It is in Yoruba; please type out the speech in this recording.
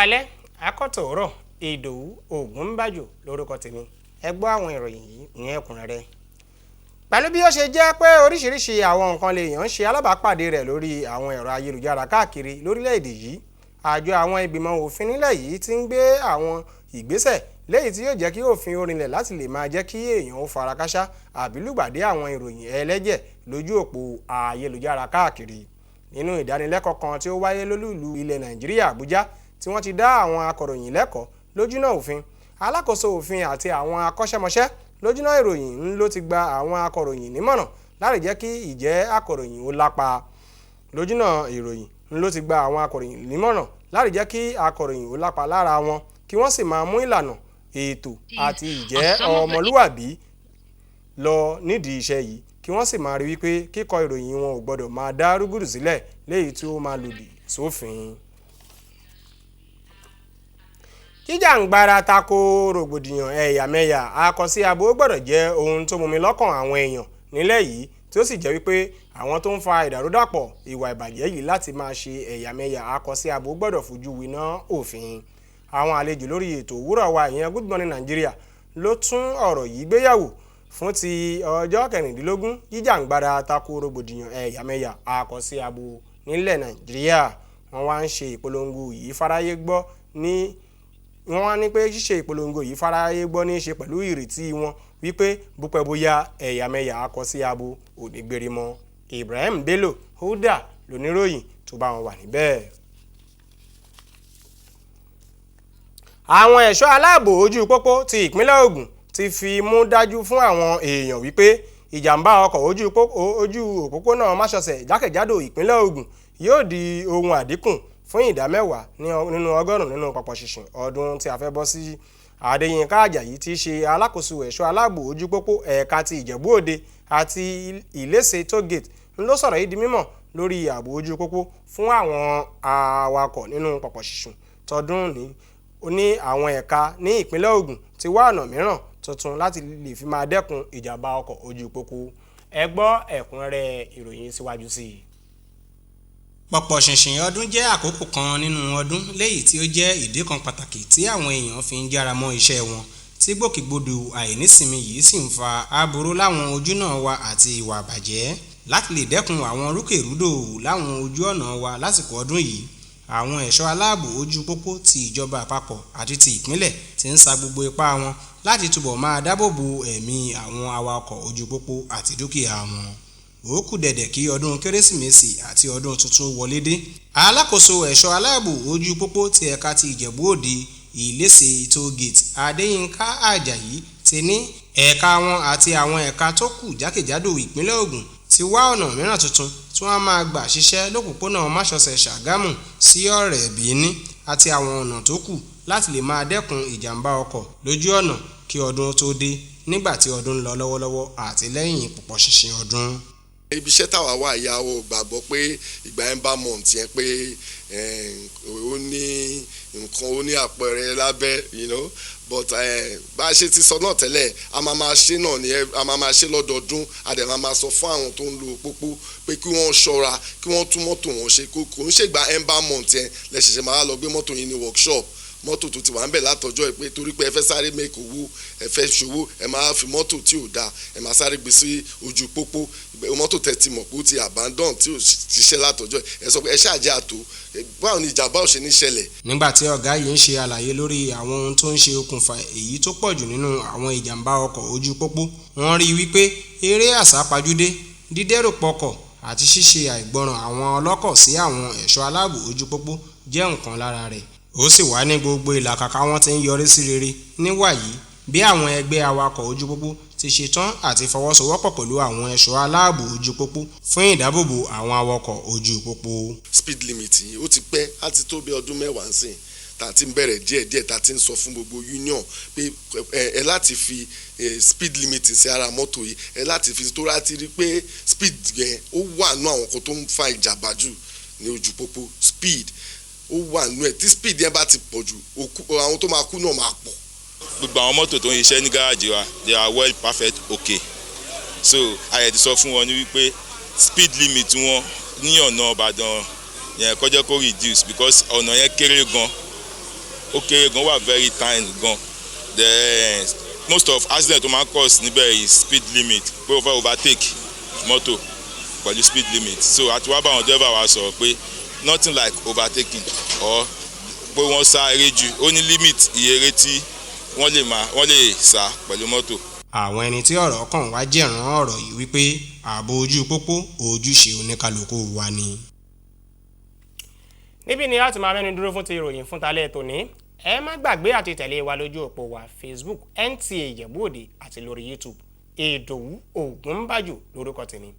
káalẹ́ akọ́tòrọ̀ Ìdòwú Ògúnbàjò lórúkọ tèmi. Ẹ gbọ́ àwọn ìròyìn yìí ní ẹ̀kúnrẹ́rẹ́. Pẹ̀lú bí ó ṣe jẹ́ pé oríṣiríṣi àwọn nǹkan lèèyàn ṣe alábàápàdé rẹ̀ lórí àwọn ẹ̀rọ ayélujára káàkiri lórílẹ̀‐èdè yìí, àjọ àwọn ìgbìmọ̀ òfin nílẹ̀ yìí ti ń gbé àwọn ìgbésẹ̀ léyìí tí yóò jẹ́ kí òfin orinlẹ̀ láti lè máa jẹ́ kí èèyàn ó farakásá àbí lùgbàdì àwọn ìròyìn ẹlẹ́jẹ̀ lójú òpó ayélujára káàkiri. Nínú ìdánilẹ́kọ̀ọ́ kan tí ó wáyé lólùlú ilẹ̀ Nàìjíríà Àbújá tí wọ́n ti dá àwọn akọ̀ròyìn lẹ́kọ̀ọ́ lójúnà òfin, alákòóso òfin àti àwọn akọ́ṣẹ́mọṣẹ́ lójúnà ìròyìn ló ti gba àwọn akọ̀ròyìn nímọ̀ràn láti jẹ́ kí ìjẹ́ akọ̀ròyìn ó lápa. Lójúnà ìròyìn ló ti gba àwọn akọ̀ròyìn nímọ̀ràn láti jẹ́ kí akọ̀ròyìn ó lápa lára wọn, kí wọ́n sì máa mú ìlànà ètò àti ìjẹ́ ọmọlúwàbí lọ nídìí iṣẹ́ yìí, kí wọ́n sì máa rí wípé kíkọ ìròyìn wọn ò gbọ́dọ̀ máa dá rúgùdù sílẹ̀ léyìí tí ó máa lòdì sófin. Jíjàǹgbara tako rògbòdìyàn ẹ̀yàmẹ̀yà àkọsíabo gbọ́dọ̀ jẹ́ ohun tó mumi lọ́kàn àwọn èèyàn nílẹ̀ yìí, tí ó sì jẹ́ wípé àwọn tó ń fa ìdàrúdàpọ̀ ìwà ìbàjẹ́ yìí láti máa ṣe ẹ̀yàmẹ̀yà àkọsíabo gbọ́dọ̀ fojú winá òfin. Àwọn àlejò lórí ètò òwúrọ̀ wa ìyẹn Good Morning Nigeria ló tún ọ̀rọ̀ yìí gbéyàwó fún ti ọjọ́ 16 jíjàǹgbara tako rògbòdìyàn ẹ̀yàmẹ̀yà àkọsíabo nílẹ̀ Nàìjíríà. Wọ́n wá ń ṣe ìpolongo yìí fáráyé gbọ́ wọ́n wá ní pé ṣíṣe ìpolongo yìí fáráyé gbọ́ ní í ṣe pẹ̀lú ìrètí wọn wípé búpẹ́ bóyá ẹ̀yàmẹ̀yà àkọsíabo ò ní gbérí mọ́. Ibrahim Bello Huda lóníròyìn tó bá wọn wà níbẹ̀. Àwọn ẹ̀ṣọ́ aláàbò ojú pópó ti ìpínlẹ̀ Ògùn ti fi mú dájú fún àwọn èèyàn wípé ìjàmbá ọkọ̀ ojú òpópónà Máṣọ̀ṣẹ̀ jákèjádò ìpínlẹ̀ Ògùn yóò di ohun àdínkù fún ìdá 10 nínú ọgọ́rùn-ún nínú pọ̀pọ̀ ṣìnṣìn ọdún tí a fẹ́ bọ́ sí. Adéyínká Àjàyí tí í ṣe alákòóso ẹ̀ṣọ́ aláàbò ojú pópó ẹ̀ka ti Ìjẹ̀bú Òde àti Ìléṣe tógèètì ló sọ̀rọ̀ yìí di mímọ̀ lórí ààbò ojú pópó fún àwọn awakọ̀ nínú pọ̀pọ̀ ṣìnṣìn tọdún ní. Ó ní àwọn ẹ̀ka ní ìpínlẹ̀ Ògùn ti wá ọ̀nà mìíràn tuntun láti lè fi máa dẹ́kun ìjàmbá ọkọ̀ ojú pópó. Ẹ gbọ́ ẹ̀kúnrẹ́rẹ́ ìròyìn síwájú sí i. Pọ̀pọ̀ ṣìnṣìn ọdún jẹ́ àkókò kan nínú ọdún léyìí tí ó jẹ́ ìdí kan pàtàkì tí àwọn èèyàn fi ń jára mọ́ iṣẹ́ wọn, tí gbòkègbodò àìnísinmi yìí sì ń fa aburú láwọn ojúnà wa àti ìwà àbàjẹ́. Láti lè dẹ́kun àwọn rúkèrúdò láwọn ojú ọ̀nà wa lásìkò ọdún yìí, àwọn ẹ̀ṣọ́ aláàbò ojú pópó ti ìjọba àpapọ̀ àti ti ìpínlẹ̀ ti ń sa gbogbo ipá wọn láti túbọ̀ máa dáàbòbò ẹ̀mí àwọn awakọ̀ ojú pópó àti dúkìá wọn. Ó kù dẹ̀dẹ̀ kí ọdún Kérésìmesì àti ọdún tuntun wọlé dé. Alákòóso ẹ̀ṣọ́ aláàbò ojú pópó ti ẹ̀ka ti Ìjẹ̀bú Òde Ìléṣe tógèètì Adéyínká Àjàyí ti ní ẹ̀ka wọn àti àwọn ẹ̀ka tó kù jákèjádò ìpínlẹ̀ Ògùn ti wá ọ̀nà mìíràn tuntun tí wọ́n máa gbà ṣiṣẹ́ lópòpónà Máṣọ̀ṣẹ̀ Ṣàgámù sí Ọ̀rẹ́ Bìíní àti àwọn ọ̀nà tó kù láti lè máa dẹ́kun ìjàmbá ọkọ̀ lójú ọ̀nà kí ọdún tó dé, nígbà tí ọdún ń lọ lọ́wọ́lọ́wọ́ àti lẹ́yìn pọ̀pọ̀ ṣìnṣìn ọdún. Ibi iṣẹ́ táwa wà ìyá o gbàgbọ́ pé ìgbà ember month yẹn pé ó ní nǹkan ó ní àpẹẹrẹ lábẹ́ but bá a ṣe ti sọ náà tẹ́lẹ̀ a máa máa ṣe náà ni a máa máa ṣe lọ́dọọdún, a dẹ̀ máa máa sọ fún àwọn tó ń lo pópó pé kí wọ́n ṣọ́ra, kí wọ́n tún mọ́tò wọn ṣe, kò ń ṣègbà ember month yẹn lẹ́sẹ̀ṣẹ̀ máa lọ gbé mọ́tò yìí ní workshop. Mọ́tò tó ti wà ń bẹ̀ látọjọ́ ẹ pé torí pé ẹ fẹ́ sáré make owó, ẹ fẹ́ ṣòwò, ẹ máa fi mọ́tò tí ò dáa ẹ máa sáré gbé sí ojú pópó. Mọ́tò tẹ́ ti mọ̀ pé ó ti abandon tí ò ṣiṣẹ́ látọjọ́ ẹ sọ pé ẹ ṣáàjẹ́ àtò, báwo ni ìjàmbá ò ṣe ní ṣẹlẹ̀. Nígbà tí ọ̀gá yìí ń ṣe àlàyé lórí àwọn ohun tó ń ṣe okùnfà èyí tó pọ̀ jù nínú àwọn ìjàmbá ọkọ̀ ojú pópó, wọ́n rí wípé eré àsápajúdé, dídẹ́rù pọkọ̀ àti ṣíṣe àìgbọràn àwọn ọlọ́kọ̀ sí àwọn ẹ̀ṣọ́ aláàbò ojú pópó jẹ́ nǹkan lára rẹ̀. Ó sì wá ní gbogbo ìlàkàkà wọn ti ń yọrí sí rere níwàyí bí àwọn ẹgbẹ́ awakọ̀ ojú pópó ti ṣetán àti fọwọ́sowọ́pọ̀ pẹ̀lú àwọn ẹ̀ṣọ́ aláàbò ojú pópó fún ìdáàbòbò àwọn awakọ̀ ojú pópó. Speed limit yìí ó ti pẹ́ láti tó bí ọdún 10 nsìn tá a ti ń bẹ̀rẹ̀ díẹ̀díẹ̀ tá a ti ń sọ fún gbogbo union pé ẹ láti fi speed limit sí ara mọ́tò yìí, ẹ láti fi tó láti rí pé speed yẹn ó wà nú àwọn kan tó ń fa ìjàmbá jù ní ojú pópó. Speed ó wà nú ẹ̀, tí speed yẹn bá ti pọ̀ jù àwọn tó máa kú náà máa pọ̀. Gbogbo àwọn mọ́tò tó ń ṣiṣẹ́ ní gáràjì wa they are well perfect okay, so ayẹ̀ ti sọ fún wọn ní wípé speed limit wọn ní ọ̀nà Ìbàdàn yẹn kó jẹ́ kó reduce because ọ̀nà yẹn kéré gan ó kéré gan, wà very tiny gan. Then most of accident tó máa ń cause níbẹ̀ is speed limit, pé o fẹ́ overtake mọ́tò pẹ̀lú speed limit. So àti wá bá àwọn driver wa sọ̀rọ̀ pé nothing like overtaking or pé wọ́n sá eré jù, ó ní limit iye eré tí wọ́n lè sá pẹ̀lú mọ́tò. àwọn ẹni tí ọ̀rọ̀ kàn wá jẹ̀rán ọ̀rọ̀ yìí wípé ààbò ojú pópó ojúṣe oníkálukú wa ni. níbí ni a ti máa mẹ́nu dúró fún ti ìròyìn fún talẹ́ tòní. ẹ má gbàgbé àti tẹ̀lé wa lójú òpó wa Facebook NTA Ijebu ode àti lórí YouTube. Ìdòwú Ògúnbàjò lórúkọ tèmi.